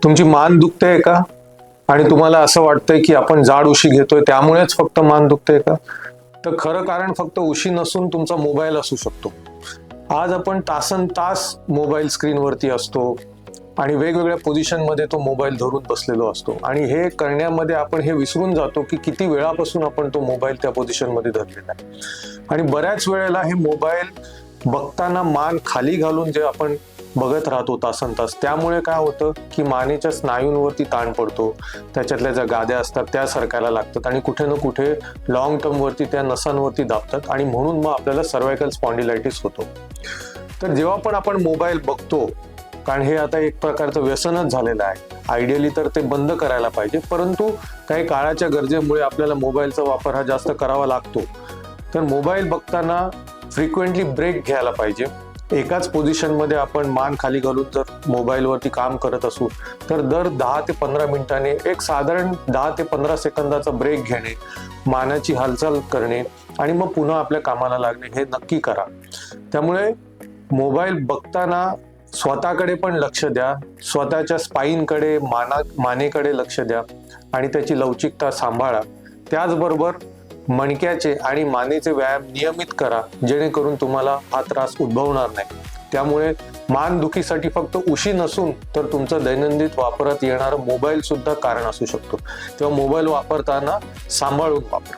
तुमची मान दुखते का? आणि तुम्हाला असं वाटतंय की आपण जाड उशी घेतोय त्यामुळेच फक्त मान दुखते का? तर खरं कारण फक्त उशी नसून तुमचा मोबाईल असू शकतो. आज आपण तासनतास मोबाईल स्क्रीनवरती असतो आणि वेगवेगळ्या पोझिशनमध्ये तो मोबाईल धरून बसलेलो असतो आणि हे करण्यामध्ये आपण हे विसरून जातो की किती वेळापासून आपण तो मोबाईल त्या पोझिशनमध्ये धरलेला आहे. आणि बऱ्याच वेळेला हे मोबाईल बघताना मान खाली घालून जे आपण बघत राहतो तासनतास, त्यामुळे काय होतं की मानेच्या स्नायूंवरती ताण पडतो, त्याच्यातल्या ज्या गाद्या असतात त्या सरकायला लागतात आणि कुठे ना कुठे लॉंग टर्मवरती त्या नसांवरती दाबतात आणि म्हणून मग आपल्याला सर्वायकल स्पॉन्डिलायटिस होतो. तर जेव्हा पण आपण मोबाईल बघतो, कारण हे आता एक प्रकारचं व्यसनच झालेलं आहे, आयडियली तर ते बंद करायला पाहिजे, परंतु काही काळाच्या गरजेमुळे आपल्याला मोबाईलचा वापर हा जास्त करावा लागतो. तर मोबाईल बघताना फ्रिक्वेंटली ब्रेक घ्यायला पाहिजे. एकाच पोझिशनमध्ये आपण मान खाली घालून जर मोबाईलवरती काम करत असू तर दर 10 ते 15 मिनिटांनी एक साधारण 10 ते 15 सेकंदाचा ब्रेक घेणे, मानाची हालचाल करणे आणि मग पुन्हा आपल्या कामाला लागणे हे नक्की करा. त्यामुळे मोबाईल बघताना स्वतःकडे पण लक्ष द्या, स्वतःच्या स्पाईनकडे, मानेकडे लक्ष द्या आणि त्याची लवचिकता सांभाळा. त्याचबरोबर मणक्याचे आणि मानेचे व्यायाम नियमित करा, जेणेकरून तुम्हाला हा त्रास उद्भवणार नाही. त्यामुळे मान दुखीसाठी फक्त उशी नसून तर तुमचं दैनंदिन वापरात येणारा मोबाईल सुद्धा कारण असू शकतो. तेव्हा मोबाईल वापरताना सांभाळून वापरा.